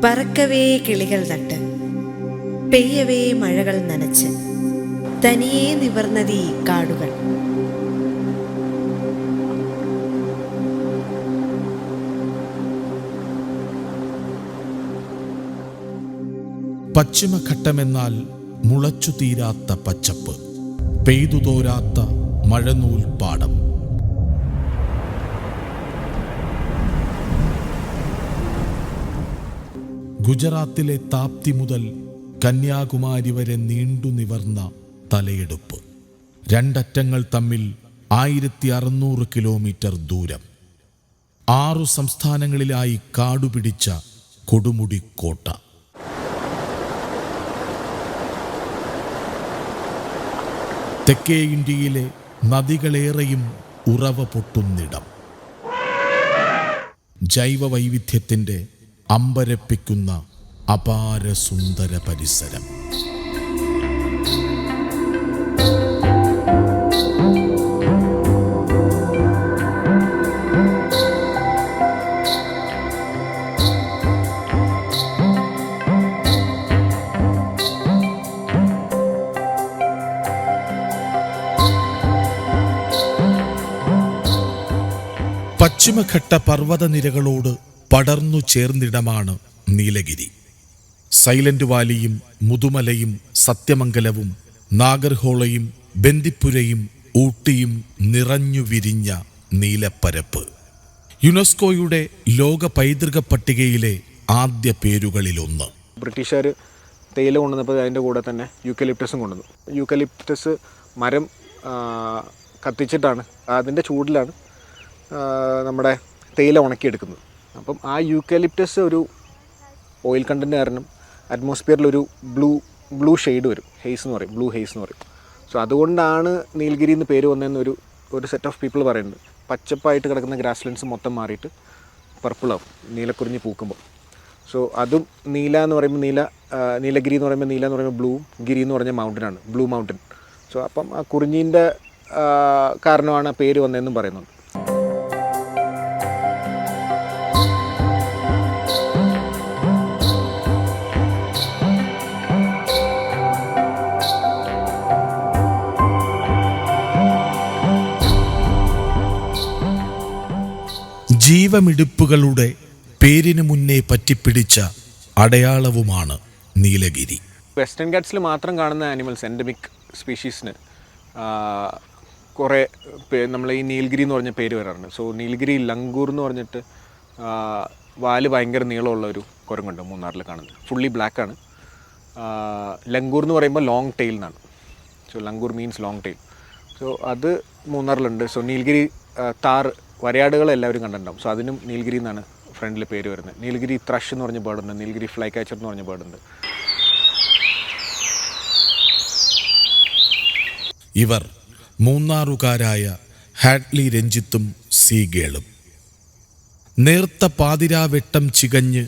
പറക്കവേ കിളികൾ തട്ട്, പെയ്യവേ മഴകൾ നനച്ച്, തനിയെ നിവർന്നതീ കാടുകൾ. പശ്ചിമഘട്ടമെന്നാൽ മുളച്ചു തീരാത്ത പച്ചപ്പ്, പെയ്തു തോരാത്ത മഴനൂൽ പാടം. ഗുജറാത്തിലെ താപ്തി മുതൽ കന്യാകുമാരി വരെ നീണ്ടു നിവർന്ന തലയെടുപ്പ്. രണ്ടറ്റങ്ങൾ തമ്മിൽ 1600 കിലോമീറ്റർ ദൂരം. 6 സംസ്ഥാനങ്ങളിലായി കാടുപിടിച്ച കൊടുമുടി കോട്ട. തെക്കേ ഇന്ത്യയിലെ നദികളേറെയും ഉറവ പൊട്ടുന്നിടം. ജൈവവൈവിധ്യത്തിൻ്റെ അമ്പരപ്പിക്കുന്ന അപാര സുന്ദര പരിസരം. പശ്ചിമഘട്ട പർവ്വതനിരകളോട് പടർന്നു ചേർന്നിടമാണ് നീലഗിരി. സൈലന്റ് വാലിയും മുതുമലയും സത്യമംഗലവും നാഗർഹോളയും ബന്ദിപ്പുരയും ഊട്ടിയും നിറഞ്ഞു വിരിഞ്ഞ നീലപ്പരപ്പ്. യുനെസ്കോയുടെ ലോക പൈതൃക പട്ടികയിലെ ആദ്യ പേരുകളിലൊന്ന്. ബ്രിട്ടീഷുകാർ തേയില കൊണ്ടുവന്നപ്പോൾ അതിൻ്റെ കൂടെ തന്നെ യൂക്കലിപ്റ്റസും കൊണ്ടുവന്നു. യൂക്കലിപ്റ്റസ് മരം കത്തിച്ചിട്ടാണ്, അതിൻ്റെ ചൂടിലാണ് നമ്മുടെ തേയില ഉണക്കിയെടുക്കുന്നത്. അപ്പം ആ യൂക്കലിപ്റ്റസ് ഒരു ഓയിൽ കണ്ടൻറ്റ് കാരണം അറ്റ്മോസ്ഫിയറിലൊരു ബ്ലൂ ഷെയ്ഡ് വരും, ഹെയ്സ് എന്ന് പറയും, ബ്ലൂ ഹെയ്സ് എന്ന് പറയും. സോ അതുകൊണ്ടാണ് നീലഗിരി എന്ന് പേര് വന്നതെന്ന് ഒരു സെറ്റ് ഓഫ് പീപ്പിൾ പറയുന്നുണ്ട്. പച്ചപ്പായിട്ട് കിടക്കുന്ന ഗ്രാസ് ലാൻഡ്സ് മൊത്തം മാറിയിട്ട് പർപ്പിളാവും നീലക്കുറിഞ്ഞി പൂക്കുമ്പോൾ. സോ അതും നീല എന്ന് പറയുമ്പോൾ നീലഗിരി എന്ന് പറയുമ്പോൾ നീല എന്ന് പറയുമ്പോൾ ബ്ലൂ, ഗിരി എന്ന് പറഞ്ഞ മൗണ്ടനാണ്, ബ്ലൂ മൗണ്ടൻ. സോ അപ്പം ആ കുറിഞ്ഞീൻ്റെ കാരണമാണ് ആ പേര് വന്നതെന്നും പറയുന്നുണ്ട്. ജീവമിടിപ്പുകളുടെ പേരിന് മുന്നേ പറ്റിപ്പിടിച്ച അടയാളവുമാണ് നീലഗിരി. വെസ്റ്റേൺ ഗാറ്റ്സിൽ മാത്രം കാണുന്ന ആനിമൽസ്, എൻഡമിക് സ്പീഷീസിന് കുറേ നമ്മൾ ഈ നീലഗിരി എന്ന് പറഞ്ഞ പേര് വരാറുണ്ട്. സോ നീലഗിരി ലങ്കൂർ എന്ന് പറഞ്ഞിട്ട് വാല് ഭയങ്കര നീളമുള്ള ഒരു കുരങ്ങുണ്ട് മൂന്നാറിൽ കാണുന്നത്, ഫുള്ളി ബ്ലാക്കാണ്. ലങ്കൂർ എന്ന് പറയുമ്പോൾ ലോങ് ടെയിൽ എന്നാണ്. So langur means long tail. So അത് മൂന്നാറിലുണ്ട്. സോ നീലഗിരി താർ വരയാടുകൾ എല്ലാവരും കണ്ടിട്ടുണ്ടാവും. സോ അതിനും നീലഗിരി എന്നാണ് ഫ്രണ്ടിൽ പേര് വരുന്നത്. നീലഗിരി ത്രഷ് എന്ന് പറഞ്ഞ ബേർഡുണ്ട്, നീലഗിരി ഫ്ലൈ കാച്ചർ എന്ന് പറഞ്ഞ ബേർഡുണ്ട്. ഇവർ മൂന്നാറുകാരായ ഹാഡ്ലി രഞ്ജിത്തും സീഗേളും. നേർത്ത പാതിരാവെട്ടം ചികഞ്ഞ്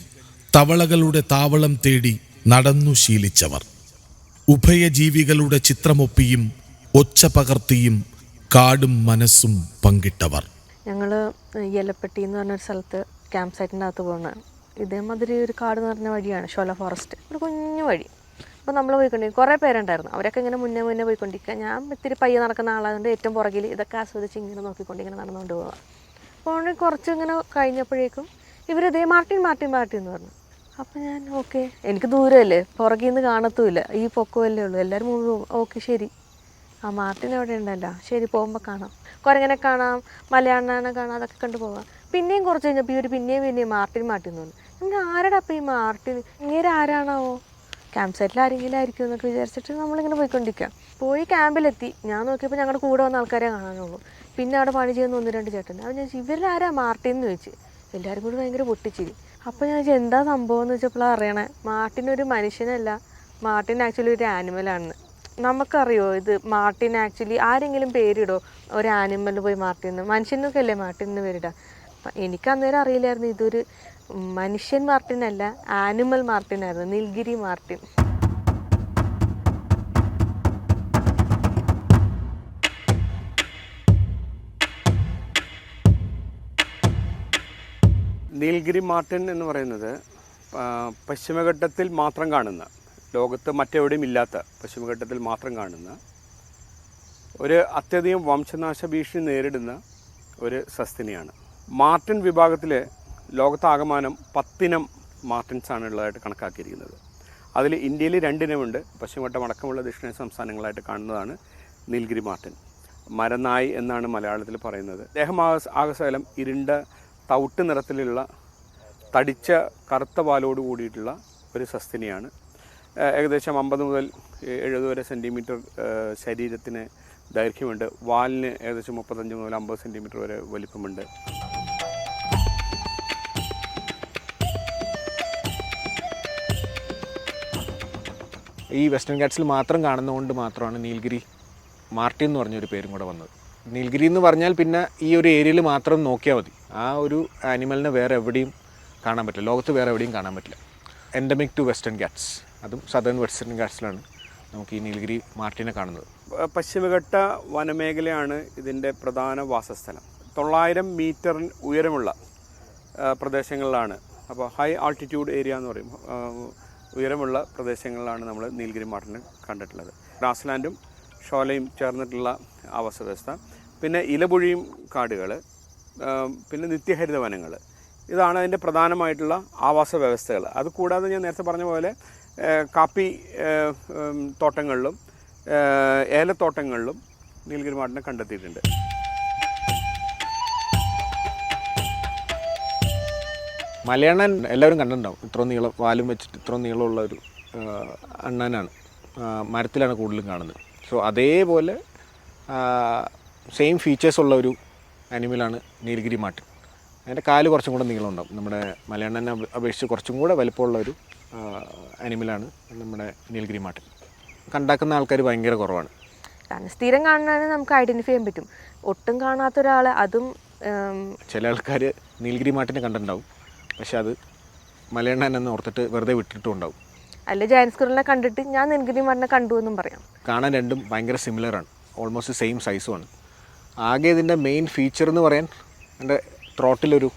തവളകളുടെ താവളം തേടി നടന്നു ശീലിച്ചവർ. ഉഭയജീവികളുടെ ചിത്രമൊപ്പിയും ഒച്ച പകർത്തിയും കാടും മനസ്സും പങ്കിട്ടവർ. ഞങ്ങൾ യെലപ്പെട്ടി എന്ന് പറഞ്ഞൊരു സ്ഥലത്ത് ക്യാമ്പ് സൈറ്റിൻ്റെ അകത്ത് പോകുന്നതാണ്. ഇതേമാതിരി ഒരു കാട് നിറഞ്ഞ വഴിയാണ്, ഷോല ഫോറസ്റ്റ്, ഒരു കുഞ്ഞു വഴി. അപ്പോൾ നമ്മൾ പോയിക്കൊണ്ടിരിക്കും, കുറേ പേരുണ്ടായിരുന്നു. അവരൊക്കെ ഇങ്ങനെ മുന്നേ പോയിക്കൊണ്ടിരിക്കുക. ഞാൻ ഇത്തിരി പയ്യെ നടക്കുന്ന ആളായതുകൊണ്ട് ഏറ്റവും പുറകിൽ ഇതൊക്കെ ആസ്വദിച്ച് ഇങ്ങനെ നോക്കിക്കൊണ്ട് ഇങ്ങനെ നടന്നുകൊണ്ട് പോകാം. അപ്പോൾ കുറച്ച് ഇങ്ങനെ കഴിഞ്ഞപ്പോഴേക്കും ഇവരിതേ മാർട്ടിൻ എന്ന് പറഞ്ഞു. അപ്പോൾ ഞാൻ ഓക്കെ, എനിക്ക് ദൂരമല്ലേ, പുറകിൽ നിന്ന് കാണത്തുമില്ല, ഈ പൊക്കമല്ലേ ഉള്ളൂ, എല്ലാവരും മുഴുവൻ ഓക്കെ ശരി, ആ മാർട്ടിൻ അവിടെ ഉണ്ടല്ലോ, ശരി പോകുമ്പോൾ കാണാം, കുരങ്ങനെ കാണാം, മലയാണ്ണാനെ കാണാം, അതൊക്കെ കണ്ടു പോകാം. പിന്നെയും കുറച്ച് കഴിഞ്ഞപ്പോൾ ഇവർ പിന്നെയും മാർട്ടിൻ എന്ന് പറഞ്ഞു. നമ്മൾ ആരാടാ അപ്പോൾ ഈ മാർട്ടിൻ, ഇങ്ങനെ ആരാണാവോ, ക്യാമ്പ് സൈറ്റിൽ ആരെങ്കിലും ആയിരിക്കും എന്നൊക്കെ വിചാരിച്ചിട്ട് നമ്മളിങ്ങനെ പോയിക്കൊണ്ടിരിക്കുക. പോയി ക്യാമ്പിലെത്തി. ഞാൻ നോക്കിയപ്പോൾ ഞങ്ങളുടെ കൂടെ വന്ന ആൾക്കാരെ കാണാനുള്ളൂ. പിന്നെ അവിടെ പണി ചെയ്യുന്ന 1-2 ചേട്ടൻ. അപ്പോൾ ഞാൻ ഇവരാരാ മാർട്ടിൻ എന്ന് ചോദിച്ചു. എല്ലാവരും കൂടി ഭയങ്കര പൊട്ടിച്ചിരി. അപ്പോൾ ഞാൻ ചോദിച്ചു എന്താ സംഭവം എന്ന് വെച്ചപ്പോഴാണ് അറിയണേ, മാർട്ടിൻ ഒരു മനുഷ്യനല്ല, മാർട്ടിൻ ആക്ച്വലി ഒരു ആനിമലാണെന്ന്. നമുക്കറിയോ ഇത് മാർട്ടിൻ ആക്ച്വലി ആരെങ്കിലും പേരിടോ ഒരു ആനിമലിന് പോയി മാർട്ടിൻ എന്ന്? മനുഷ്യനൊക്കെ അല്ലേ മാർട്ടിൻ എന്ന് പേരിടുക. എനിക്ക് അന്നേരം അറിയില്ലായിരുന്നു ഇതൊരു മനുഷ്യൻ മാർട്ടിനല്ല, ആനിമൽ മാർട്ടിനായിരുന്നു, നീൽഗിരി മാർട്ടിൻ. നീൽഗിരി മാർട്ടിൻ എന്ന് പറയുന്നത് പശ്ചിമഘട്ടത്തിൽ മാത്രം കാണുന്ന, ലോകത്ത് മറ്റെവിടെയും ഇല്ലാത്ത പശ്ചിമഘട്ടത്തിൽ മാത്രം കാണുന്ന ഒരു അത്യധികം വംശനാശ ഭീഷണി നേരിടുന്ന ഒരു സസ്തിനിയാണ്. മാർട്ടിൻ വിഭാഗത്തിൽ ലോകത്താകമാനം 10 ഇനം മാർട്ടിൻസാണ് ഉള്ളതായിട്ട് കണക്കാക്കിയിരിക്കുന്നത്. അതിൽ ഇന്ത്യയിൽ 2 ഇനമുണ്ട്. പശ്ചിമഘട്ടം അടക്കമുള്ള ദക്ഷിണേന്ത്യൻ സംസ്ഥാനങ്ങളായിട്ട് കാണുന്നതാണ് നീൽഗിരി മാർട്ടിൻ. മരനായി എന്നാണ് മലയാളത്തിൽ പറയുന്നത്. ദേഹം ആകശകലം ഇരുണ്ട തവിട്ട് നിറത്തിലുള്ള തടിച്ച കറുത്ത പാലോട് കൂടിയിട്ടുള്ള ഒരു സസ്തിനിയാണ്. ഏകദേശം 50 മുതൽ 70 വരെ സെൻറ്റിമീറ്റർ ശരീരത്തിന് ദൈർഘ്യമുണ്ട്. വാലിന് ഏകദേശം 35 മുതൽ 50 സെൻറ്റിമീറ്റർ വരെ വലിപ്പമുണ്ട്. ഈ വെസ്റ്റേൺ ഗാറ്റ്സിൽ മാത്രം കാണുന്നതുകൊണ്ട് മാത്രമാണ് നീൽഗിരി മാർട്ടിൻ എന്ന് പറഞ്ഞൊരു പേരും കൂടെ വന്നത്. നീൽഗിരി എന്ന് പറഞ്ഞാൽ പിന്നെ ഈ ഒരു ഏരിയയിൽ മാത്രം നോക്കിയാൽ മതി. ആ ഒരു ആനിമലിനെ വേറെ എവിടെയും കാണാൻ പറ്റില്ല, ലോകത്ത് വേറെ എവിടെയും കാണാൻ പറ്റില്ല. എൻഡമിക് ടു വെസ്റ്റേൺ ഗാറ്റ്സ്, അതും സദേൺ വെസ്റ്റേൺ ഗാറ്റ്സിലാണ് നമുക്ക് ഈ നീൽഗിരി മാർട്ടിനെ കാണുന്നത്. പശ്ചിമഘട്ട വനമേഖലയാണ് ഇതിൻ്റെ പ്രധാന വാസസ്ഥലം. 900 മീറ്റർ ഉയരമുള്ള പ്രദേശങ്ങളിലാണ്, അപ്പോൾ ഹൈ ആൾട്ടിറ്റ്യൂഡ് ഏരിയ എന്ന് പറയും, ഉയരമുള്ള പ്രദേശങ്ങളിലാണ് നമ്മൾ നീൽഗിരി മാർട്ടിനെ കണ്ടിട്ടുള്ളത്. ഗ്രാസ്ലാൻഡും ഷോലയും ചേർന്നിട്ടുള്ള ആവാസ വ്യവസ്ഥ, പിന്നെ ഇലപൊഴിയും കാടുകൾ, പിന്നെ നിത്യഹരിത വനങ്ങൾ, ഇതാണ് അതിൻ്റെ പ്രധാനമായിട്ടുള്ള ആവാസ വ്യവസ്ഥകൾ. അതുകൂടാതെ ഞാൻ നേരത്തെ പറഞ്ഞ പോലെ കാപ്പി തോട്ടങ്ങളിലും ഏലത്തോട്ടങ്ങളിലും നീൽഗിരി മാർട്ടിനെ കണ്ടെത്തിയിട്ടുണ്ട്. മലയണ്ണൻ എല്ലാവരും കണ്ടിട്ടുണ്ടാവും. ഇത്ര നീളം, വാലും വെച്ചിട്ട് ഇത്ര നീളമുള്ള ഒരു അണ്ണനാണ്. മരത്തിലാണ് കൂടുതലും കാണുന്നത്. സോ അതേപോലെ സെയിം ഫീച്ചേഴ്സ് ഉള്ള ഒരു ആനിമലാണ് നീൽഗിരി മാർട്ടിൻ. അതിൻ്റെ കാല് കുറച്ചും കൂടെ നീളം ഉണ്ടാവും. നമ്മുടെ മലയണ്ണനെ അപേക്ഷിച്ച് കുറച്ചും കൂടെ വലിപ്പമുള്ള ഒരു ആനിമലാണ് നമ്മുടെ നീൽഗിരി മാർട്ടിൻ. കണ്ടാക്കുന്ന ആൾക്കാർ ഭയങ്കര കുറവാണ്. കാരണം സ്ഥിരം കാണുന്നതാണ് നമുക്ക് ഐഡൻറ്റിഫൈ ചെയ്യാൻ പറ്റും. ഒട്ടും കാണാത്ത ഒരാളെ, അതും ചില ആൾക്കാർ നീൽഗിരി മാർട്ടിനെ കണ്ടിട്ടുണ്ടാവും, പക്ഷെ അത് മലയണ്ണൻ എന്ന് ഓർത്തിട്ട് വെറുതെ വിട്ടിട്ടും ഉണ്ടാവും. അല്ല, ജയന്റ് സ്ക്വിറലിനെ കണ്ടിട്ട് ഞാൻ നീൽഗിരി മാർട്ടിനെ കണ്ടു എന്നും പറയാം. കാണാൻ രണ്ടും ഭയങ്കര സിമിലറാണ്, ഓൾമോസ്റ്റ് സെയിം സൈസുമാണ്. ആകെ ഇതിൻ്റെ മെയിൻ ഫീച്ചർ എന്ന് പറയാൻ എൻ്റെ ത്രോട്ടിലൊരു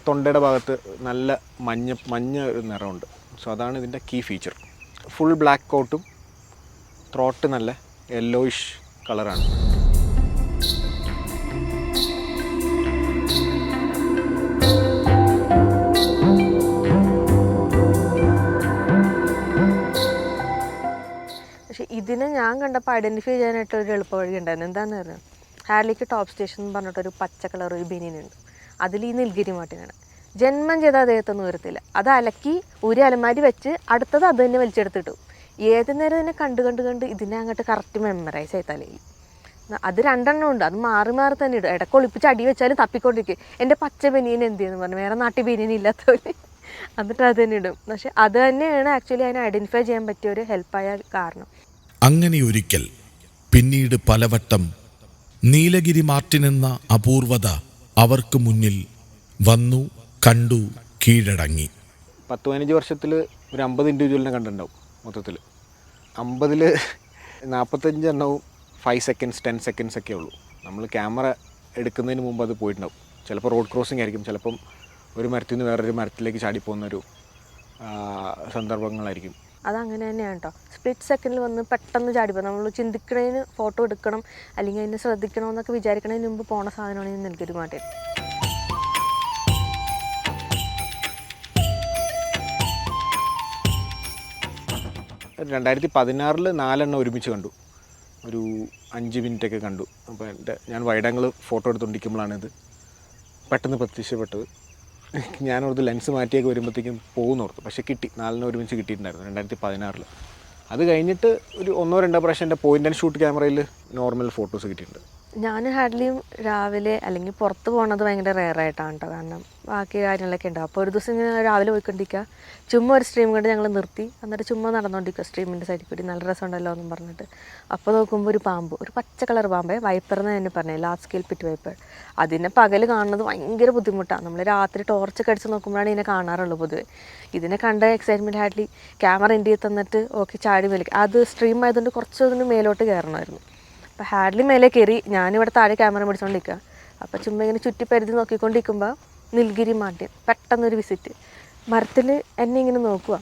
തൊണ്ടയുടെ ഭാഗത്ത് നല്ല മഞ്ഞ ഒരു നിറമുണ്ട്. സോ അതാണ് ഇതിൻ്റെ കീ ഫീച്ചർ. ഫുൾ ബ്ലാക്ക് കോട്ടും ത്രോട്ട് നല്ല യെല്ലോയിഷ് കളറാണ്. പക്ഷേ ഇതിനെ ഞാൻ കണ്ടപ്പോൾ ഐഡൻറ്റിഫൈ ചെയ്യാനായിട്ട് ഒരു എളുപ്പ വഴി ഉണ്ടായിരുന്നു. എന്താണെന്ന് പറഞ്ഞാൽ ഹാർലിക്ക് ടോപ്പ് സ്റ്റേഷൻ എന്ന് പറഞ്ഞിട്ടൊരു പച്ച കളർ ഒരു ബനിയനുണ്ട്. അതിൽ ഈ നീൽഗിരി മാർട്ടിനാണ്. ജന്മം ചെയ്ത അദ്ദേഹത്തൊന്നും വരത്തില്ല. അത് അലക്കി ഒരു അലമാരി വെച്ച് അടുത്തത് അത് തന്നെ വലിച്ചെടുത്തിട്ടു. ഏത് നേരം ഇതിനെ കണ്ട് ഇതിനെ അങ്ങോട്ട് കറക്റ്റ് മെമ്മറൈസ് ആയി തലയിൽ. അത് 2 എണ്ണം ഉണ്ട്. അത് മാറി തന്നെ ഇടും. ഇടയ്ക്ക് ഒളിപ്പിച്ച് അടി വെച്ചാലും തപ്പിക്കൊണ്ടിരിക്കും. എൻ്റെ പച്ച ബനിയൻ എന്തിയെന്ന് പറഞ്ഞു, വേറെ നാട്ടിൽ ബനിയൻ ഇല്ലാത്തവര്, എന്നിട്ട് അത് തന്നെ ഇടും. പക്ഷെ അത് തന്നെയാണ് ആക്ച്വലി അതിനെ ഐഡൻറ്റിഫൈ ചെയ്യാൻ പറ്റിയ ഒരു ഹെൽപ്പായ കാരണം. അങ്ങനെ ഒരിക്കൽ പിന്നീട് പലവട്ടം നീലഗിരി മാർട്ടിൻ എന്ന അപൂർവത അവർക്ക് മുന്നിൽ വന്നു, കണ്ടു, കീഴടങ്ങി. 10-15 വർഷത്തിൽ ഒരു 50 ഇൻഡിവിജ്വലിനെ കണ്ടിട്ടുണ്ടാവും മൊത്തത്തിൽ. 50-ൽ 45 എണ്ണവും 5 സെക്കൻഡ്സ് 10 സെക്കൻഡ്സ് ഒക്കെ ഉള്ളൂ. നമ്മൾ ക്യാമറ എടുക്കുന്നതിന് മുമ്പ് അത് പോയിട്ടുണ്ടാവും. ചിലപ്പോൾ റോഡ് ക്രോസിംഗ് ആയിരിക്കും, ചിലപ്പം ഒരു മരത്തിൽ നിന്ന് വേറൊരു മരത്തിലേക്ക് ചാടിപ്പോകുന്നൊരു സന്ദർഭങ്ങളായിരിക്കും. അതങ്ങനെ തന്നെയാണ് കേട്ടോ. സ്പ്ലിറ്റ് സെക്കൻഡിൽ വന്ന് പെട്ടെന്ന് ചാടിപ്പോൾ നമ്മൾ ചിന്തിക്കണതിന് ഫോട്ടോ എടുക്കണം അല്ലെങ്കിൽ അതിനെ ശ്രദ്ധിക്കണമെന്നൊക്കെ വിചാരിക്കണതിന് മുമ്പ് പോണ സാധനമാണ് ഈ നീൽഗിരി മാർട്ടിൻ. ഒരു 2016 4 എണ്ണം ഒരുമിച്ച് കണ്ടു. ഒരു 5 മിനിറ്റൊക്കെ കണ്ടു. അപ്പോൾ ഞാൻ വൈഡ് ആംഗിൾ ഫോട്ടോ എടുത്തുകൊണ്ടിരിക്കുമ്പോഴാണ് ഇത് പെട്ടെന്ന് പ്രത്യക്ഷപ്പെട്ടത്. ഞാനോർത്ത് ലെൻസ് മാറ്റിയൊക്കെ വരുമ്പോഴത്തേക്കും പോകുന്നോർത്തു. പക്ഷേ കിട്ടി, 4 ഒരുമിച്ച് കിട്ടിയിട്ടുണ്ടായിരുന്നു 2016. അത് കഴിഞ്ഞിട്ട് ഒരു 1-2 പ്രാവശ്യം എൻ്റെ പോയിൻ്റ് ആൻഡ് ഷൂട്ട് ക്യാമറയിൽ നോർമൽ ഫോട്ടോസ് കിട്ടിയിട്ടുണ്ട്. ഞാൻ ഹാർഡ്ലിയും രാവിലെ അല്ലെങ്കിൽ പുറത്ത് പോകുന്നത് ഭയങ്കര റെയറായിട്ടാണ് കേട്ടോ. കാരണം ബാക്കി കാര്യങ്ങളൊക്കെ ഉണ്ടാവും. അപ്പോൾ ഒരു ദിവസം ഇങ്ങനെ രാവിലെ പോയിക്കൊണ്ടിരിക്കുക, ചുമ്മാ ഒരു സ്ട്രീം കണ്ട് ഞങ്ങൾ നിർത്തി, എന്നിട്ട് ചുമ്മാ നടന്നുകൊണ്ടിരിക്കുക സ്ട്രീമിൻ്റെ സൈഡിൽ കൂടി. നല്ല രസമുണ്ടല്ലോ എന്നും പറഞ്ഞിട്ട്. അപ്പോൾ നോക്കുമ്പോൾ ഒരു പാമ്പ്, ഒരു പച്ച കളർ പാമ്പ്, വൈപ്പർ എന്ന് തന്നെ പറഞ്ഞത്, ലാർജ് സ്കെയിൽ പിറ്റ് വൈപ്പർ. അതിനെ പകൽ കാണുന്നത് ഭയങ്കര ബുദ്ധിമുട്ടാണ്. നമ്മൾ രാത്രി ടോർച്ചൊക്കെ അടിച്ച് നോക്കുമ്പോഴാണ് ഇതിനെ കാണാറുള്ളൂ പൊതുവെ. ഇതിനെ കണ്ട എക്സൈറ്റ്മെൻറ്റ് ഹാർഡ്ലി ക്യാമറ എൻ്റെ തന്നിട്ട് ഓക്കെ ചാടി വലിക്കുക. അത് സ്ട്രീം ആയതുകൊണ്ട് കുറച്ചൊന്ന് മേലോട്ട് കയറണമായിരുന്നു. അപ്പോൾ ഹാർഡ്ലി മേലെ കയറി, ഞാനിവിടെ താഴെ ക്യാമറ പിടിച്ചുകൊണ്ടിരിക്കുക. അപ്പോൾ ചുമ്മാ ഇങ്ങനെ ചുറ്റിപ്പരുതി നോക്കിക്കൊണ്ടിരിക്കുമ്പോൾ നീലഗിരി മാർട്ടിൻ പെട്ടെന്നൊരു വിസിറ്റ് മരത്തിൽ എന്നെ ഇങ്ങനെ നോക്കുക.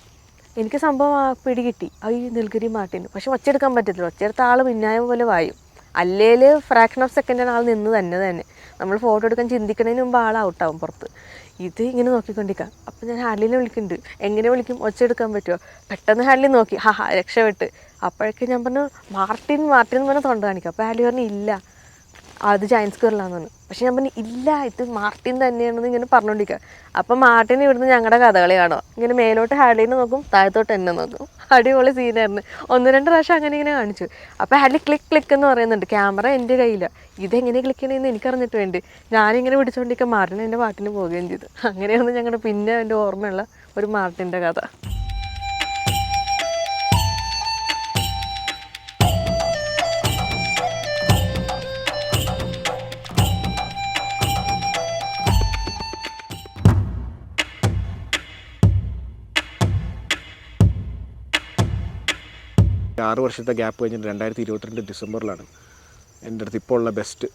എനിക്ക് സംഭവം പിടി കിട്ടി, ഈ നീലഗിരി മാർട്ടിൻ. പക്ഷെ ഒച്ചയെടുക്കാൻ പറ്റത്തില്ല, ഒച്ചയെടുത്ത ആൾ മിന്നായം പോലെ വായും. അല്ലേൽ ഫ്രാക്ഷൻ ഓഫ് സെക്കൻഡാണ് ആൾ നിന്ന് തന്നെ. നമ്മൾ ഫോട്ടോ എടുക്കാൻ ചിന്തിക്കുന്നതിന് മുമ്പ് ആൾ ഔട്ടാവും പുറത്ത്. ഇത് ഇങ്ങനെ നോക്കിക്കൊണ്ടിരിക്കാം. അപ്പോൾ ഞാൻ ഹാർഡ്ലിനെ വിളിക്കുന്നുണ്ട്. എങ്ങനെ വിളിക്കും, ഒച്ചയെടുക്കാൻ പറ്റുമോ? പെട്ടെന്ന് ഹാർഡ്ലി നോക്കി, രക്ഷപ്പെട്ട്. അപ്പോഴേക്കും ഞാൻ പറഞ്ഞു മാർട്ടിൻ എന്ന് പറഞ്ഞാൽ തൊണ്ട കാണിക്കും. അപ്പോൾ ഹാർഡ്ലി പറഞ്ഞു ഇല്ല, അത് ജയൻറ്റ് സ്ക്വയറിലാന്ന് പറഞ്ഞു. പക്ഷെ ഞാൻ പറഞ്ഞു ഇല്ല, ഇത് മാർട്ടിൻ തന്നെയാണെന്ന് ഇങ്ങനെ പറഞ്ഞുകൊണ്ടിരിക്കുക. അപ്പം മാർട്ടിൻ ഇവിടുന്ന് ഞങ്ങളുടെ കഥകളി കാണോ, ഇങ്ങനെ മേലോട്ട് ഹാർഡ്ലിനെ നോക്കും, താഴത്തോട്ട് എന്നെ നോക്കും. അടിപൊളി സീനായിരുന്നു. 1-2 പ്രാവശ്യം അങ്ങനെ ഇങ്ങനെ കാണിച്ചു. അപ്പോൾ ഹാർഡ്ലി ക്ലിക്ക് എന്ന് പറയുന്നുണ്ട്. ക്യാമറ എൻ്റെ കയ്യിലാണ്, ഇതെങ്ങനെ ക്ലിക്ക് ചെയ്യണമെന്ന് എനിക്കറിഞ്ഞിട്ട് വേണ്ടി ഞാനിങ്ങനെ പിടിച്ചുകൊണ്ടിരിക്കുക. മാർട്ടിൻ എൻ്റെ പാട്ടിന് പോവുകയും ചെയ്തു. അങ്ങനെയാണ് ഞങ്ങളുടെ പിന്നെ എൻ്റെ ഓർമ്മയുള്ള ഒരു മാർട്ടിൻ്റെ കഥ. 6 വർഷത്തെ ഗ്യാപ്പ് കഴിഞ്ഞിട്ട് 2022 ഡിസംബറിലാണ് എൻ്റെ അടുത്ത് ഇപ്പോൾ ഉള്ള ബെസ്റ്റ്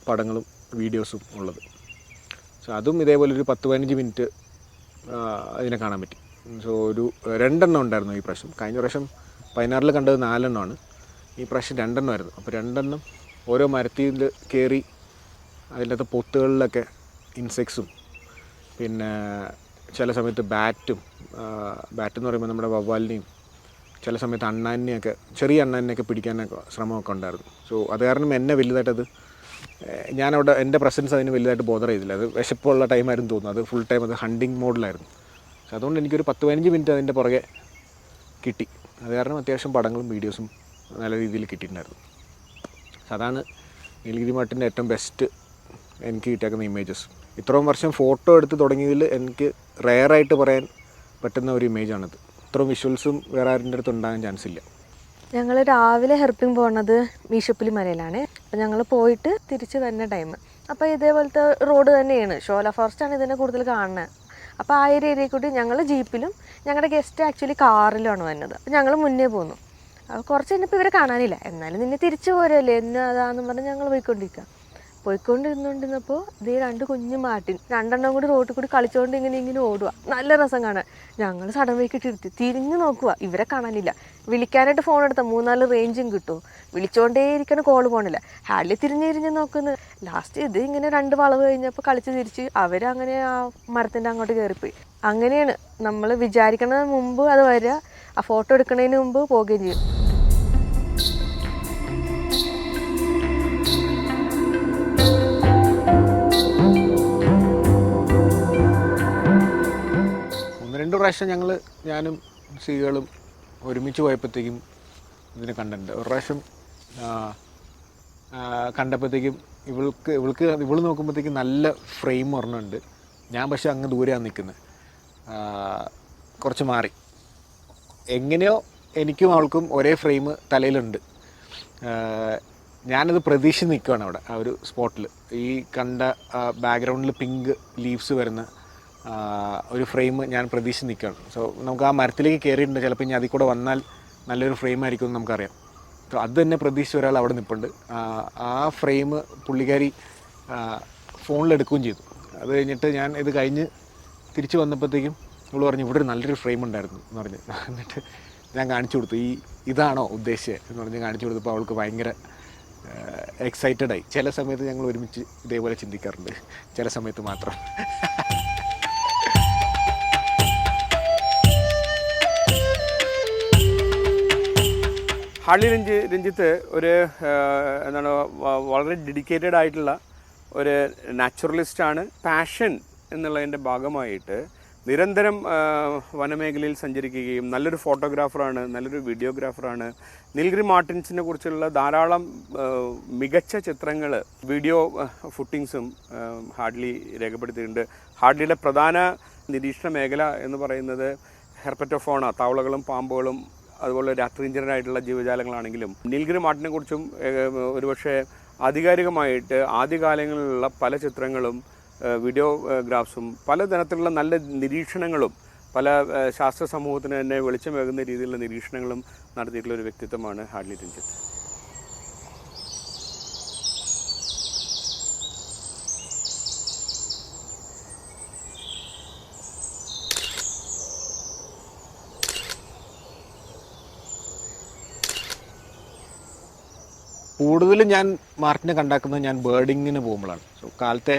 പടങ്ങളും വീഡിയോസും ഉള്ളത്. സോ അതും ഇതേപോലെ ഒരു 10-15 മിനിറ്റ് അതിനെ കാണാൻ പറ്റി. സോ ഒരു 2 എണ്ണം ഉണ്ടായിരുന്നു ഈ പ്രാവശ്യം. കഴിഞ്ഞ പ്രാവശ്യം 16 കണ്ടത് 4 എണ്ണമാണ്, ഈ പ്രാവശ്യം 2 എണ്ണമായിരുന്നു. അപ്പോൾ 2 എണ്ണം ഓരോ മരത്തിൽ കയറി അതിൻ്റെ അകത്ത് പൊത്തുകളിലൊക്കെ ഇൻസെക്ട്സും, പിന്നെ ചില സമയത്ത് ബാറ്റെന്ന് പറയുമ്പോൾ നമ്മുടെ വവ്വാലിനെയും, ചില സമയത്ത് അണ്ണാനെയൊക്കെ, ചെറിയ അണ്ണാനെയൊക്കെ പിടിക്കാനൊക്കെ ശ്രമമൊക്കെ ഉണ്ടായിരുന്നു. സോ അത് കാരണം എന്നെ വലുതായിട്ടത്, ഞാനവിടെ എൻ്റെ പ്രസൻസ് അതിന് വലുതായിട്ട് ബോധർ ചെയ്തില്ല. അത് വിശപ്പുള്ള ടൈമായിരുന്നു തോന്നുന്നു. അത് ഫുൾ ടൈം അത് ഹണ്ടിങ് മോഡിലായിരുന്നു. സോ അതുകൊണ്ട് എനിക്കൊരു 10-15 മിനിറ്റ് അതിൻ്റെ പുറകെ കിട്ടി. അത് കാരണം അത്യാവശ്യം പടങ്ങളും വീഡിയോസും നല്ല രീതിയിൽ കിട്ടിയിട്ടുണ്ടായിരുന്നു. സോ അതാണ് നീലഗിരി മാർട്ടിൻ്റെ ഏറ്റവും ബെസ്റ്റ് എനിക്ക് കിട്ടിയേക്കുന്ന ഇമേജസ്. ഇത്രയും വർഷം ഫോട്ടോ എടുത്ത് തുടങ്ങിയതിൽ എനിക്ക് റെയറായിട്ട് പറയാൻ പറ്റുന്ന ഒരു ഇമേജാണിത്. ഇത്രയും വിഷ്വൽസും വേറെ ആരുടെ അടുത്ത് ഉണ്ടാകാൻ ചാൻസ് ഇല്ല. ഞങ്ങൾ രാവിലെ ഹെർപ്പിംഗ് പോകുന്നത് മീശപ്പുലി മലയിലാണ്. അപ്പോൾ ഞങ്ങൾ പോയിട്ട് തിരിച്ച് വരുന്ന ടൈം അപ്പോൾ ഇതേപോലത്തെ റോഡ് തന്നെയാണ്, ഷോല ഫോറസ്റ്റാണ് ഇതിനെ കൂടുതൽ കാണുന്നത്. അപ്പോൾ ആ ഒരു ഏരിയയിൽ കൂടി ഞങ്ങൾ ജീപ്പിലും ഞങ്ങളുടെ ഗസ്റ്റ് ആക്ച്വലി കാറിലുമാണ് വന്നത്. അപ്പോൾ ഞങ്ങൾ മുന്നേ പോന്നു. അപ്പോൾ കുറച്ച് കഴിഞ്ഞപ്പോൾ ഇവരെ കാണാനില്ല. എന്നാലും നിന്നെ തിരിച്ചു പോരല്ലേ എന്നെ അതാണെന്ന് പറഞ്ഞ് ഞങ്ങൾ പോയിക്കൊണ്ടിരുന്നപ്പോൾ ഇതേ 2 കുഞ്ഞു മാർട്ടിൻ 2 എണ്ണം കൂടി റോഡിൽ കൂടി കളിച്ചുകൊണ്ട് ഇങ്ങനെ ഓടുക. നല്ല രസം കാണാൻ. ഞങ്ങൾ സഡൻ ബ്രേക്കിട്ട് തിരിഞ്ഞ് നോക്കുക, ഇവരെ കാണാനില്ല. വിളിക്കാനായിട്ട് ഫോൺ എടുത്താൽ 3-4 റേഞ്ചും കിട്ടും, വിളിച്ചുകൊണ്ടേ ഇരിക്കണ കോള് പോകണില്ല. ഹാർഡ്ലി തിരിഞ്ഞ് നോക്കുന്നു. ലാസ്റ്റ് ഇത് ഇങ്ങനെ 2 വളവ് കഴിഞ്ഞപ്പോൾ കളിച്ച് തിരിച്ച് അവരങ്ങനെ ആ മരത്തിൻ്റെ അങ്ങോട്ട് കയറിപ്പോയി. അങ്ങനെയാണ് നമ്മൾ വിചാരിക്കണ മുമ്പ് അത് വരിക, ആ ഫോട്ടോ എടുക്കുന്നതിന് മുമ്പ് പോവുകയും ചെയ്യും. രണ്ട് പ്രാവശ്യം ഞാനും സ്ത്രീകളും ഒരുമിച്ച് പോയപ്പോഴത്തേക്കും ഇതിനെ കണ്ടിട്ടുണ്ട്. ഒരു പ്രാവശ്യം കണ്ടപ്പോഴത്തേക്കും ഇവൾ നോക്കുമ്പോഴത്തേക്കും നല്ല ഫ്രെയിം ഒരെണ്ണമുണ്ട്. ഞാൻ പക്ഷെ അങ്ങ് ദൂരെയാണ് നിൽക്കുന്നത്, കുറച്ച് മാറി. എങ്ങനെയോ എനിക്കും അവൾക്കും ഒരേ ഫ്രെയിം തലയിലുണ്ട്. ഞാനത് പ്രതീക്ഷിച്ച് നിൽക്കുകയാണ് അവിടെ ആ ഒരു സ്പോട്ടിൽ. ഈ കണ്ട ബാക്ക്ഗ്രൗണ്ടിൽ പിങ്ക് ലീവ്സ് വരുന്ന ഒരു ഫ്രെയിം ഞാൻ പ്രതീക്ഷിച്ച് നിൽക്കുകയാണ്. സോ നമുക്ക് ആ മരത്തിലേക്ക് കയറിയിട്ടുണ്ട്, ചിലപ്പോൾ ഇനി അതിൽ കൂടെ വന്നാൽ നല്ലൊരു ഫ്രെയിം ആയിരിക്കും എന്ന് നമുക്കറിയാം. സോ അത് തന്നെ പ്രതീക്ഷിച്ച ഒരാൾ അവിടെ നിൽപ്പുണ്ട്. ആ ഫ്രെയിം പുള്ളിക്കാരി ഫോണിലെടുക്കുകയും ചെയ്തു. അത് കഴിഞ്ഞിട്ട് ഞാൻ ഇത് കഴിഞ്ഞ് തിരിച്ച് വന്നപ്പോഴത്തേക്കും ഇവൾ പറഞ്ഞു ഇവിടെ ഒരു നല്ലൊരു ഫ്രെയിം ഉണ്ടായിരുന്നു എന്ന് പറഞ്ഞ്. എന്നിട്ട് ഞാൻ കാണിച്ചു കൊടുത്തു, ഇതാണോ ഉദ്ദേശിച്ചത് എന്ന് പറഞ്ഞ് കാണിച്ചു കൊടുത്തപ്പോൾ അവൾക്ക് ഭയങ്കര എക്സൈറ്റഡായി. ചില സമയത്ത് ഞങ്ങൾ ഒരുമിച്ച് ഇതേപോലെ ചിന്തിക്കാറുണ്ട്, ചില സമയത്ത് മാത്രം. ഹാർഡ്ലി രഞ്ജിത്ത് ഒരു എന്താണ് വളരെ ഡെഡിക്കേറ്റഡ് ആയിട്ടുള്ള ഒരു നാച്ചുറലിസ്റ്റാണ്. പാഷൻ എന്നുള്ളതിൻ്റെ ഭാഗമായിട്ട് നിരന്തരം വനമേഖലയിൽ സഞ്ചരിക്കുകയും നല്ലൊരു ഫോട്ടോഗ്രാഫറാണ്, നല്ലൊരു വീഡിയോഗ്രാഫറാണ്. നീൽഗിരി മാർട്ടിൻസിനെ കുറിച്ചുള്ള ധാരാളം മികച്ച ചിത്രങ്ങൾ, വീഡിയോ ഫുട്ടിങ്സും ഹാർഡ്ലി രേഖപ്പെടുത്തിയിട്ടുണ്ട്. ഹാർഡ്ലിയുടെ പ്രധാന നിരീക്ഷണ മേഖല എന്ന് പറയുന്നത് ഹെർപ്പറ്റോഫോണ, തവളകളും പാമ്പുകളും അതുപോലെ രാത്രിഞ്ചരനായിട്ടുള്ള ജീവജാലങ്ങളാണെങ്കിലും നീൽഗിരി മാർട്ടിനെ കുറിച്ചും ഒരുപക്ഷെ ആധികാരികമായിട്ട് ആദ്യകാലങ്ങളിലുള്ള പല ചിത്രങ്ങളും വീഡിയോഗ്രാഫ്സും പലതരത്തിലുള്ള നല്ല നിരീക്ഷണങ്ങളും പല ശാസ്ത്ര സമൂഹത്തിന് തന്നെ വെളിച്ചമേകുന്ന രീതിയിലുള്ള നിരീക്ഷണങ്ങളും നടത്തിയിട്ടുള്ള ഒരു വ്യക്തിത്വമാണ് ഹാർഡ്ലി രഞ്ജിത്ത്. കൂടുതലും ഞാൻ മാർട്ടിനെ കണ്ടാക്കുന്നത് ഞാൻ ബേർഡിങ്ങിന് പോകുമ്പോഴാണ്. സോ കാലത്തെ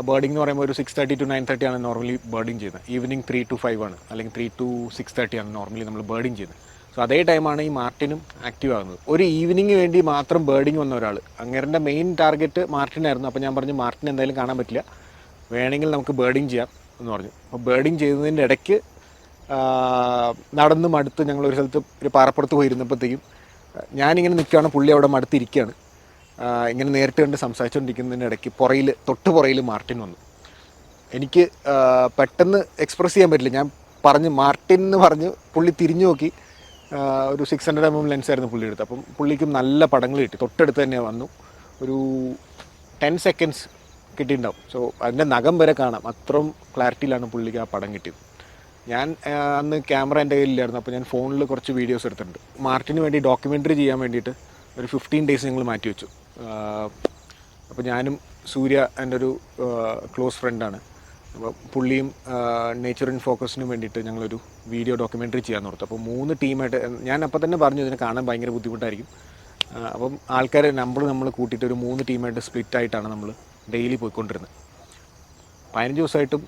ബേർഡിംഗ് എന്ന് പറയുമ്പോൾ ഒരു 6:30 to 9:30 ആണ് നോർമലി ബേർഡിങ് ചെയ്യുന്നത്. ഈവനിങ് 3 to 5 ആണ്, അല്ലെങ്കിൽ 3 to 6:30 ആണ് നോർമലി നമ്മൾ ബേർഡിങ് ചെയ്യുന്നത്. സോ അതേ ടൈമാണ് ഈ മാർട്ടിനും ആക്റ്റീവ് ആകുന്നത്. ഒരു ഈവനിങ് വേണ്ടി മാത്രം ബേർഡിങ് വന്ന ഒരാൾ, അങ്ങേരുടെ മെയിൻ ടാർഗറ്റ് മാർട്ടിനായിരുന്നു. അപ്പോൾ ഞാൻ പറഞ്ഞു മാർട്ടിൻ എന്തായാലും കാണാൻ പറ്റില്ല, വേണമെങ്കിൽ നമുക്ക് ബേർഡിങ് ചെയ്യാം എന്ന് പറഞ്ഞു. അപ്പോൾ ബേർഡിങ് ചെയ്യുന്നതിൻ്റെ ഇടയ്ക്ക് നടന്ന് മടുത്ത് ഞങ്ങളൊരു സ്ഥലത്ത് ഒരു പാറപ്പുറത്ത് പോയിരുന്നപ്പോഴത്തേക്കും ഞാനിങ്ങനെ നിൽക്കുകയാണ്, പുള്ളി അവിടെ മടുത്തിരിക്കുകയാണ്. ഇങ്ങനെ നേരിട്ട് കണ്ട് സംസാരിച്ചുകൊണ്ടിരിക്കുന്നതിൻ്റെ ഇടയ്ക്ക് തൊട്ട് പുറയിൽ മാർട്ടിൻ വന്നു. എനിക്ക് പെട്ടെന്ന് എക്സ്പ്രസ് ചെയ്യാൻ പറ്റില്ല. ഞാൻ പറഞ്ഞ് മാർട്ടിൻ എന്ന് പറഞ്ഞ് പുള്ളി തിരിഞ്ഞു നോക്കി. ഒരു 600mm ലെൻസായിരുന്നു പുള്ളി എടുത്ത്. അപ്പം പുള്ളിക്കും നല്ല പടങ്ങൾ കിട്ടി. തൊട്ടടുത്ത് തന്നെ വന്നു. ഒരു 10 seconds കിട്ടിയിട്ടുണ്ടാവും. സോ അതിൻ്റെ നഖം വരെ കാണാം, അത്രയും ക്ലാരിറ്റിയിലാണ് പുള്ളിക്ക് ആ പടം കിട്ടിയത്. ഞാൻ അന്ന് ക്യാമറ എൻ്റെ കയ്യിലില്ലായിരുന്നു. അപ്പോൾ ഞാൻ ഫോണിൽ കുറച്ച് വീഡിയോസ് എടുത്തിട്ടുണ്ട്. മാർട്ടിന് വേണ്ടി ഡോക്യുമെൻ്ററി ചെയ്യാൻ വേണ്ടിയിട്ട് ഒരു 15 days ഞങ്ങൾ മാറ്റി വെച്ചു. അപ്പോൾ ഞാനും സൂര്യ എൻ്റെ ഒരു ക്ലോസ് ഫ്രണ്ടാണ്. അപ്പോൾ പുള്ളിയും നേച്ചർ ഇൻ ഫോക്കസിന് വേണ്ടിയിട്ട് ഞങ്ങളൊരു വീഡിയോ ഡോക്യുമെൻ്ററി ചെയ്യാൻ ഓർത്തു. അപ്പോൾ 3 ടീമായിട്ട് ഞാൻ അപ്പോൾ തന്നെ പറഞ്ഞു ഇതിനെ കാണാൻ ഭയങ്കര ബുദ്ധിമുട്ടായിരിക്കും. അപ്പം ആൾക്കാരെ നമ്മൾ കൂട്ടിയിട്ട് ഒരു 3 ടീമായിട്ട് സ്പ്ലിറ്റായിട്ടാണ് നമ്മൾ ഡെയിലി പോയിക്കൊണ്ടിരുന്നത്. 15 ദിവസമായിട്ടും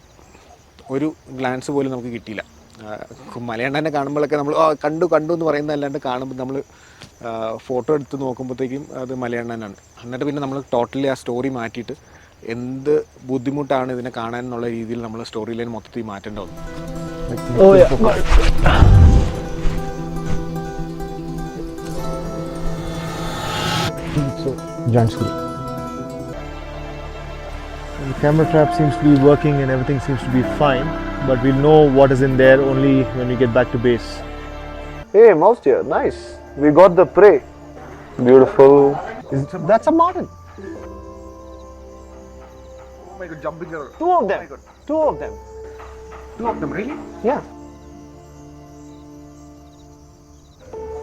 ഒരു ഗ്ലാൻസ് പോലും നമുക്ക് കിട്ടിയില്ല. മലയണ്ണനെ കാണുമ്പോഴൊക്കെ നമ്മൾ കണ്ടു എന്ന് പറയുന്നതല്ലാണ്ട് കാണുമ്പോൾ നമ്മൾ ഫോട്ടോ എടുത്ത് നോക്കുമ്പോഴത്തേക്കും അത് മലയണ്ണനാണ്. എന്നിട്ട് പിന്നെ നമ്മൾ ടോട്ടലി ആ സ്റ്റോറി മാറ്റിയിട്ട് എന്ത് ബുദ്ധിമുട്ടാണ് ഇതിനെ കാണാൻ എന്നുള്ള രീതിയിൽ നമ്മൾ സ്റ്റോറി ലൈൻ മൊത്തത്തിൽ മാറ്റേണ്ട വന്നു. The camera trap seems to be working and everything seems to be fine, but we'll know what is in there only when we get back to base. Hey, mouse deer, nice. We got the prey. Beautiful. That's a marten. Oh my god, jumping around. Two of them. Two of them, really? Yeah.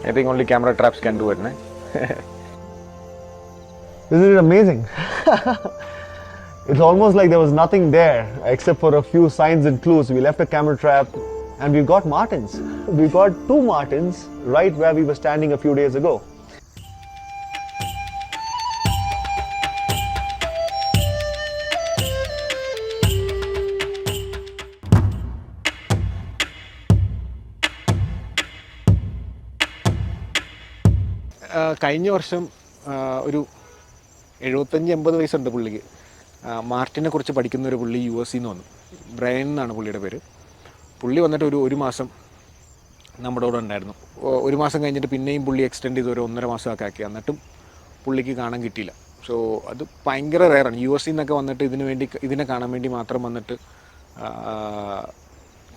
I think only camera traps can do it, no? Isn't it amazing? It's almost like there was nothing there except for a few signs and clues. We left a camera trap and we got martens. We got 2 martens right where we were standing a few days ago. കഴിഞ്ഞ വർഷം ഒരു 75-80 വയസ്സുണ്ട് പുള്ളിക്ക്. മാർട്ടിനെ കുറിച്ച് പഠിക്കുന്ന ഒരു പുള്ളി US നിന്ന് വന്നു. ബ്രയൻ എന്നാണ് പുള്ളിയുടെ പേര്. പുള്ളി വന്നിട്ട് ഒരു മാസം നമ്മുടെ കൂടെ ഉണ്ടായിരുന്നു. 1 മാസം കഴിഞ്ഞിട്ട് പിന്നെയും പുള്ളി എക്സ്റ്റെൻഡ് ചെയ്ത് ഒരു 1.5 മാസമൊക്കെ ആക്കി. എന്നിട്ടും പുള്ളിക്ക് കാണാൻ കിട്ടിയില്ല. സോ അത് ഭയങ്കര റെയറാണ്. US നിന്നൊക്കെ വന്നിട്ട് ഇതിനെ കാണാൻ വേണ്ടി മാത്രം വന്നിട്ട്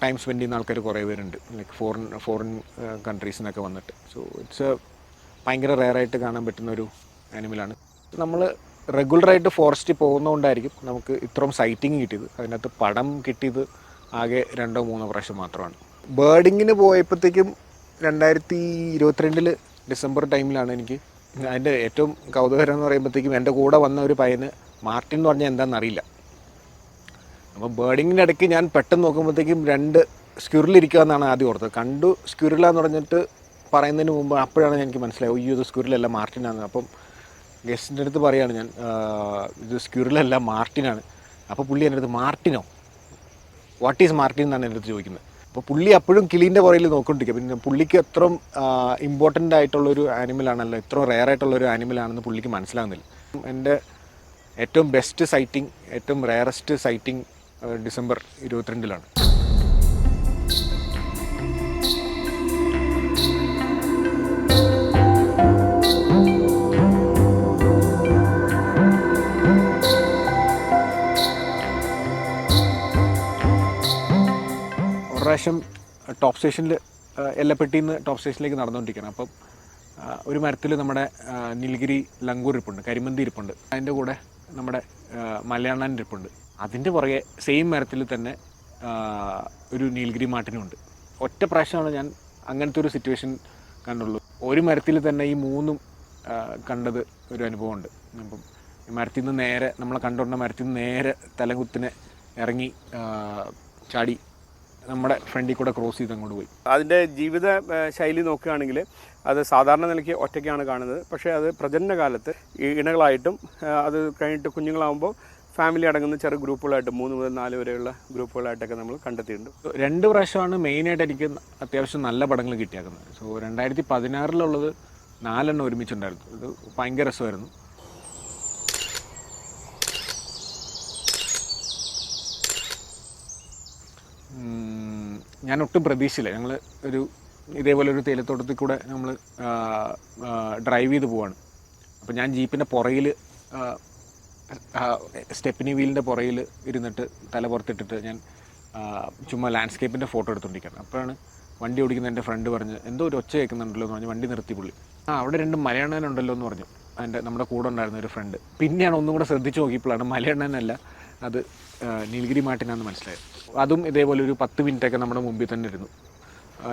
ടൈം സ്പെൻഡ് ചെയ്യുന്ന ആൾക്കാർ കുറേ പേരുണ്ട്. ലൈക്ക് ഫോറിൻ കൺട്രീസിൽ നിന്നൊക്കെ വന്നിട്ട്. സോ ഇറ്റ്സ് ഭയങ്കര റെയറായിട്ട് കാണാൻ പറ്റുന്നൊരു ആനിമലാണ്. നമ്മൾ റെഗുലറായിട്ട് ഫോറസ്റ്റിൽ പോകുന്നതുകൊണ്ടായിരിക്കും നമുക്ക് ഇത്രയും സൈറ്റിങ് കിട്ടിയത്. അതിനകത്ത് പടം കിട്ടിയത് ആകെ 2-3 പ്രാവശ്യം മാത്രമാണ്. ബേർഡിങ്ങിന് പോയപ്പോഴത്തേക്കും 2022 ഡിസംബർ ടൈമിലാണ് എനിക്ക് അതിൻ്റെ ഏറ്റവും കൗതുകരം എന്ന് പറയുമ്പോഴത്തേക്കും എൻ്റെ കൂടെ വന്ന ഒരു പയ്യന് മാർട്ടിൻ എന്ന് പറഞ്ഞാൽ എന്താണെന്ന് അറിയില്ല. അപ്പോൾ ബേർഡിങ്ങിൻ്റെ ഇടയ്ക്ക് ഞാൻ പെട്ടെന്ന് നോക്കുമ്പോഴത്തേക്കും 2 സ്ക്വിറിലിരിക്കുക എന്നാണ് ആദ്യം ഓർത്തത്. കണ്ടു സ്ക്വിറിലാന്ന് പറഞ്ഞിട്ട് പറയുന്നതിന് മുമ്പ് അപ്പോഴാണ് എനിക്ക് മനസ്സിലായത് അയ്യോ ഇത് സ്ക്വിറിലല്ല മാർട്ടിനാണ്. അപ്പം ഗസ്റ്റിൻ്റെ അടുത്ത് പറയുകയാണ് ഞാൻ ഇത് സ്ക്വിറിലല്ല മാർട്ടിനാണ്. അപ്പോൾ പുള്ളി എൻ്റെ അടുത്ത് മാർട്ടിനോ, വാട്ട് ഈസ് മാർട്ടിൻ എന്നാണ് എൻ്റെ അടുത്ത് ചോദിക്കുന്നത്. അപ്പോൾ പുള്ളി അപ്പോഴും കിളീൻ്റെ പുറയിൽ നോക്കിക്കൊണ്ടിരിക്കുക. പിന്നെ പുള്ളിക്ക് എത്രയും ഇമ്പോർട്ടൻ്റ് ആയിട്ടുള്ളൊരു ആനിമലാണല്ലോ, എത്രയും റെയർ ആയിട്ടുള്ളൊരു ആനിമലാണെന്ന് പുള്ളിക്ക് മനസ്സിലാകുന്നില്ല. എൻ്റെ ഏറ്റവും ബെസ്റ്റ് സൈറ്റിംഗ്, ഏറ്റവും റെയറസ്റ്റ് സൈറ്റിംഗ് ഡിസംബർ 22-ലാണ്. ഒരു പ്രാവശ്യം ടോപ്പ് സ്റ്റേഷനിൽ എല്ലപ്പെട്ടിയിൽ നിന്ന് ടോപ്പ് സ്റ്റേഷനിലേക്ക് നടന്നുകൊണ്ടിരിക്കണം. അപ്പം ഒരു മരത്തിൽ നമ്മുടെ നീലഗിരി ലങ്കൂർ ഇരിപ്പുണ്ട്, കരിമന്തി ഇരിപ്പുണ്ട്, അതിൻ്റെ കൂടെ നമ്മുടെ മലയണ്ണൻ ഇരിപ്പുണ്ട്. അതിൻ്റെ പുറകെ സെയിം മരത്തിൽ തന്നെ ഒരു നീലഗിരി മാട്ടിനുണ്ട്. ഒറ്റ പ്രാവശ്യമാണ് ഞാൻ അങ്ങനത്തെ ഒരു സിറ്റുവേഷൻ കണ്ടുള്ളൂ. ഒരു മരത്തിൽ തന്നെ ഈ മൂന്നും കണ്ടത് ഒരു അനുഭവമുണ്ട്. അപ്പം മരത്തിൽ നിന്ന് നേരെ നമ്മളെ കണ്ടുകൊണ്ട മരത്തിൽ നിന്ന് നേരെ തലകുത്തിനെ ഇറങ്ങി ചാടി നമ്മുടെ ഫ്രണ്ടിൽ കൂടെ ക്രോസ് ചെയ്ത് അങ്ങോട്ട് പോയി. അതിൻ്റെ ജീവിത ശൈലി നോക്കുകയാണെങ്കിൽ അത് സാധാരണ നിലയ്ക്ക് ഒറ്റയ്ക്കാണ് കാണുന്നത്. പക്ഷേ അത് പ്രജനനകാലത്ത് ഇണകളായിട്ടും അത് കഴിഞ്ഞിട്ട് കുഞ്ഞുങ്ങളാകുമ്പോൾ ഫാമിലി അടങ്ങുന്ന ചെറു ഗ്രൂപ്പുകളായിട്ട് 3 മുതൽ 4 വരെയുള്ള ഗ്രൂപ്പുകളായിട്ടൊക്കെ നമ്മൾ കണ്ടെത്തിയിട്ടുണ്ട്. 2 പ്രാവശ്യമാണ് മെയിനായിട്ട് എനിക്ക് അത്യാവശ്യം നല്ല പടങ്ങൾ കിട്ടിയേക്കുന്നത്. സോ 2016 4 ഒരുമിച്ചുണ്ടായിരുന്നു. ഇത് ഭയങ്കര രസമായിരുന്നു. ഞാൻ ഒട്ടും പ്രതീക്ഷയില്ല. ഞങ്ങൾ ഇതേപോലെ ഒരു തേയിലത്തോട്ടത്തിൽ കൂടെ നമ്മൾ ഡ്രൈവ് ചെയ്ത് പോവാണ്. അപ്പോൾ ഞാൻ ജീപ്പിൻ്റെ പുറകിൽ സ്റ്റെപ്പിനി വീലിൻ്റെ പുറകിൽ ഇരുന്നിട്ട് തല പുറത്തിട്ടിട്ട് ഞാൻ ചുമ്മാ ലാൻഡ്സ്കേപ്പിൻ്റെ ഫോട്ടോ എടുത്തുകൊണ്ടിരിക്കുകയാണ്. അപ്പോഴാണ് വണ്ടി ഓടിക്കുന്ന എൻ്റെ ഫ്രണ്ട് പറഞ്ഞ് എന്തോ ഒരു ഒച്ച കേൾക്കുന്നുണ്ടല്ലോ എന്ന് പറഞ്ഞ് വണ്ടി നിർത്തി പുള്ളി. അവിടെ 2 മലയണ്ണനുണ്ടല്ലോ എന്ന് പറഞ്ഞു നമ്മുടെ കൂടെ ഉണ്ടായിരുന്ന ഒരു ഫ്രണ്ട്. പിന്നെയാണ് ഒന്നും കൂടെ ശ്രദ്ധിച്ച് നോക്കിയപ്പോഴാണ് മലയണ്ണനല്ല, അത് നീലഗിരി മാട്ടിനാന്ന് മനസ്സിലായത്. അതും ഇതേപോലെ ഒരു 10 മിനിറ്റൊക്കെ നമ്മുടെ മുമ്പിൽ തന്നെ ഇരുന്നു.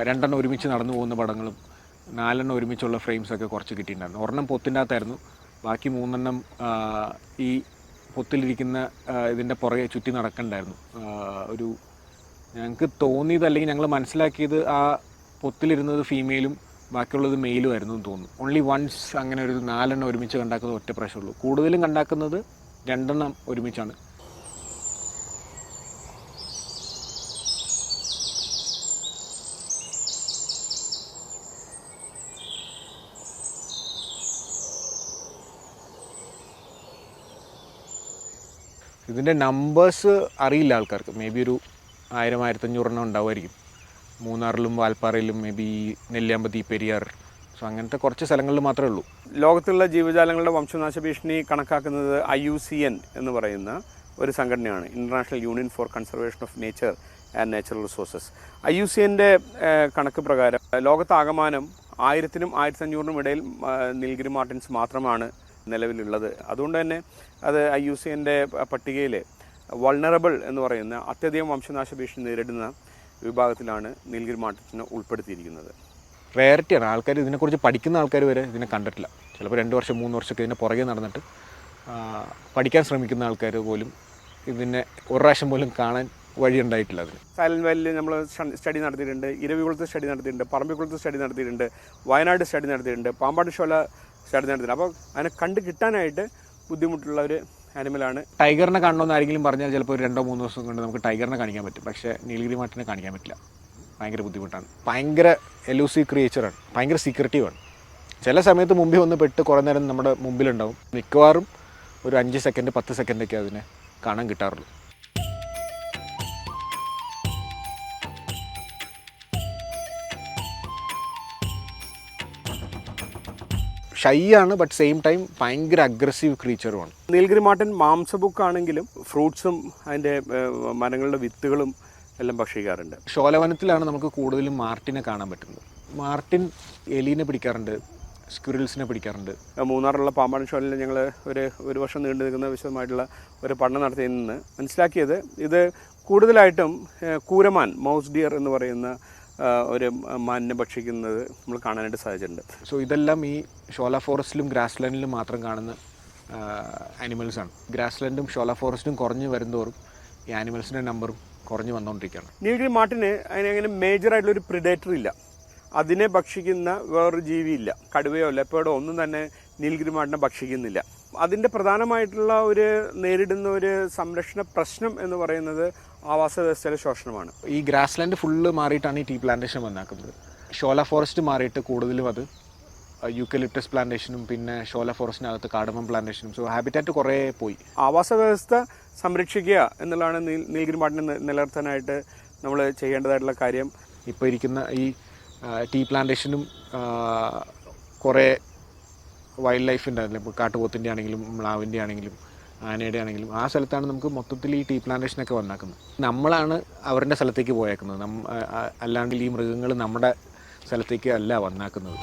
2 ഒരുമിച്ച് നടന്നു പോകുന്ന പടങ്ങളും 4 ഒരുമിച്ചുള്ള ഫ്രെയിംസൊക്കെ കുറച്ച് കിട്ടിയിട്ടുണ്ടായിരുന്നു. ഒരെണ്ണം പൊത്തിൻ്റെ അകത്തായിരുന്നു, ബാക്കി 3 ഈ പൊത്തിലിരിക്കുന്ന ഇതിൻ്റെ പുറകെ ചുറ്റി നടക്കണ്ടായിരുന്നു. ഞങ്ങൾക്ക് തോന്നിയത്, അല്ലെങ്കിൽ ഞങ്ങൾ മനസ്സിലാക്കിയത്, ആ പൊത്തിലിരുന്നത് ഫീമെയിലും ബാക്കിയുള്ളത് മെയിലും ആയിരുന്നു എന്ന് തോന്നുന്നു. ഓൺലി വൺസ് അങ്ങനെ ഒരു 4 ഒരുമിച്ച് കണ്ടാക്കുന്നത് ഒറ്റ പ്രാവശ്യമുള്ളൂ. കൂടുതലും കണ്ടാക്കുന്നത് 2 ഒരുമിച്ചാണ്. ഇതിൻ്റെ നമ്പേഴ്സ് അറിയില്ല ആൾക്കാർക്ക്. മേ ബി ഒരു 1000-1500 ഉണ്ടാവുമായിരിക്കും. മൂന്നാറിലും വാൽപ്പാറയിലും maybe Nelliyampathy, Periyar, so അങ്ങനത്തെ കുറച്ച് സ്ഥലങ്ങളിൽ മാത്രമേ ഉള്ളൂ. ലോകത്തുള്ള ജീവജാലങ്ങളുടെ വംശനാശ ഭീഷണി കണക്കാക്കുന്നത് IUCN എന്ന് പറയുന്ന ഒരു സംഘടനയാണ്, international union for conservation of nature and natural resources. IUCNൻ്റെ കണക്ക് പ്രകാരം ലോകത്താകമാനം 1000-നും 1500-നും ഇടയിൽ നീലഗിരി മാർട്ടിൻസ് മാത്രമാണ് നിലവിലുള്ളത്. അതുകൊണ്ട് തന്നെ അത് IUCNൻ്റെ പട്ടികയിൽ വൾണറബിൾ എന്ന് പറയുന്ന അത്യധികം വംശനാശ ഭീഷണി നേരിടുന്ന വിഭാഗത്തിലാണ് നീലഗിരി മാർട്ടിൻസിനെ ഉൾപ്പെടുത്തിയിരിക്കുന്നത്. റേറിറ്റിയാണ്. ആൾക്കാർ ഇതിനെക്കുറിച്ച് പഠിക്കുന്ന ആൾക്കാർ വരെ ഇതിനെ കണ്ടിട്ടില്ല. ചിലപ്പോൾ 2 വർഷം 3 വർഷമൊക്കെ ഇതിൻ്റെ പുറകെ നടന്നിട്ട് പഠിക്കാൻ ശ്രമിക്കുന്ന ആൾക്കാർ പോലും ഇതിനെ ഒരു പ്രാവശ്യം പോലും കാണാൻ വഴിയുണ്ടായിട്ടില്ല. അതിന് സൈലന്റ് വാലിയിൽ നമ്മൾ സ്റ്റഡി നടത്തിയിട്ടുണ്ട്, ഇരവികുളത്ത് സ്റ്റഡി നടത്തിയിട്ടുണ്ട്, പറമ്പിക്കുളത്ത് സ്റ്റഡി നടത്തിയിട്ടുണ്ട്, വയനാട് സ്റ്റഡി നടത്തിയിട്ടുണ്ട്, പാമ്പാട് ഷോല സ്റ്റഡി നടത്തിയിട്ടുണ്ട്. അപ്പോൾ അതിനെ കണ്ട് കിട്ടാനായിട്ട് ബുദ്ധിമുട്ടുള്ള ഒരു ആനിമലാണ്. ടൈഗറിനെ കാണണമെന്ന് ആരെങ്കിലും പറഞ്ഞാൽ ചിലപ്പോൾ ഒരു 2-3 ദിവസം കൊണ്ട് നമുക്ക് ടൈഗറിനെ കാണിക്കാൻ പറ്റും. പക്ഷേ നീലഗിരി മാട്ടിനെ കാണിക്കാൻ പറ്റില്ല. ഭയങ്കര ബുദ്ധിമുട്ടാണ്. ഭയങ്കര എലൂസീവ് ക്രിയേച്ചറാണ്, ഭയങ്കര സീക്രട്ടീവാണ്. ചില സമയത്ത് മുമ്പിൽ വന്ന് പെട്ട് കുറേ നേരം നമ്മുടെ മുമ്പിലുണ്ടാവും. മിക്കവാറും ഒരു 5 സെക്കൻഡ് 10 സെക്കൻഡൊക്കെ അതിനെ കാണാൻ കിട്ടാറുള്ളൂ. ഷൈ ആണ്, ബട്ട് സെയിം ടൈം ഭയങ്കര അഗ്രസീവ് ക്രീച്ചറുമാണ്. നീലഗിരി മാർട്ടിൻ മാംസബുക്കാണെങ്കിലും ഫ്രൂട്ട്സും അതിൻ്റെ മരങ്ങളുടെ വിത്തുകളും എല്ലാം ഭക്ഷിക്കാറുണ്ട്. ഷോലവനത്തിലാണ് നമുക്ക് കൂടുതലും മാർട്ടിനെ കാണാൻ പറ്റുന്നത്. മാർട്ടിൻ എലീനെ പിടിക്കാറുണ്ട്, സ്ക്വിറിൽസിനെ പിടിക്കാറുണ്ട്. മൂന്നാറുള്ള പാമ്പാട് ഷോലിൽ ഞങ്ങൾ ഒരു വർഷം നീണ്ടു നിൽക്കുന്ന വിശദമായിട്ടുള്ള ഒരു പഠനം നടത്തിയതിൽ നിന്ന് മനസ്സിലാക്കിയത്, ഇത് കൂടുതലായിട്ടും കൂരമാൻ, മൗസ് ഡിയർ എന്ന് പറയുന്ന ഒരു മാനിനെ ഭക്ഷിക്കുന്നത് നമ്മൾ കാണാനായിട്ട് സാധിച്ചിട്ടുണ്ട്. സോ ഇതെല്ലാം ഈ ഷോല ഫോറസ്റ്റിലും ഗ്രാസ് ലാൻഡിലും മാത്രം കാണുന്ന ആനിമൽസാണ്. ഗ്രാസ് ലാൻഡും ഷോല ഫോറസ്റ്റും കുറഞ്ഞ് വരുന്തോറും ഈ ആനിമൽസിൻ്റെ നമ്പറും കുറഞ്ഞ് വന്നുകൊണ്ടിരിക്കുകയാണ്. നീലഗിരി മാർട്ടിന് അതിനങ്ങനെ മേജറായിട്ടുള്ളൊരു പ്രിഡേറ്റർ ഇല്ല. അതിനെ ഭക്ഷിക്കുന്ന വേറൊരു ജീവിയില്ല. കടുവയോ ലെപ്പേർഡോ ഒന്നും തന്നെ നീലഗിരി മാർട്ടിനെ ഭക്ഷിക്കുന്നില്ല. അതിൻ്റെ പ്രധാനമായിട്ടുള്ള നേരിടുന്ന ഒരു സംരക്ഷണ പ്രശ്നം എന്ന് പറയുന്നത് ആവാസ വ്യവസ്ഥയിലെ ശോഷണമാണ്. ഈ ഗ്രാസ് ലാൻഡ് ഫുള്ള് മാറിയിട്ടാണ് ഈ ടീ പ്ലാന്റേഷൻ വന്നാക്കുന്നത്. ഷോല ഫോറസ്റ്റ് മാറിയിട്ട് കൂടുതലും അത് യൂക്കലിപ്റ്റസ് പ്ലാന്റേഷനും പിന്നെ ഷോല ഫോറസ്റ്റിനകത്ത് കാർഡമം പ്ലാന്റേഷനും. സോ ഹാബിറ്റാറ്റ് കുറേ പോയി. ആവാസ വ്യവസ്ഥ സംരക്ഷിക്കുക എന്നുള്ളതാണ് നീലഗിരി മാർട്ടിനെ നിലനിർത്താനായിട്ട് നമ്മൾ ചെയ്യേണ്ടതായിട്ടുള്ള കാര്യം. ഇപ്പോൾ ഇരിക്കുന്ന ഈ ടീ പ്ലാന്റേഷനും കുറേ വൈൽഡ് ലൈഫ് ഉണ്ടായിരുന്നില്ല. ഇപ്പോൾ കാട്ടുപോത്തിൻ്റെ ആണെങ്കിലും മ്ലാവിൻ്റെ ആണെങ്കിലും ആനയുടെ ആണെങ്കിലും ആ സ്ഥലത്താണ് നമുക്ക് മൊത്തത്തിൽ ഈ ടീ പ്ലാന്റേഷനൊക്കെ വന്നാക്കുന്നത്. നമ്മളാണ് അവരുടെ സ്ഥലത്തേക്ക് പോയേക്കുന്നത്, അല്ലാണ്ട് ഈ മൃഗങ്ങൾ നമ്മുടെ സ്ഥലത്തേക്ക് അല്ല വന്നാക്കുന്നത്.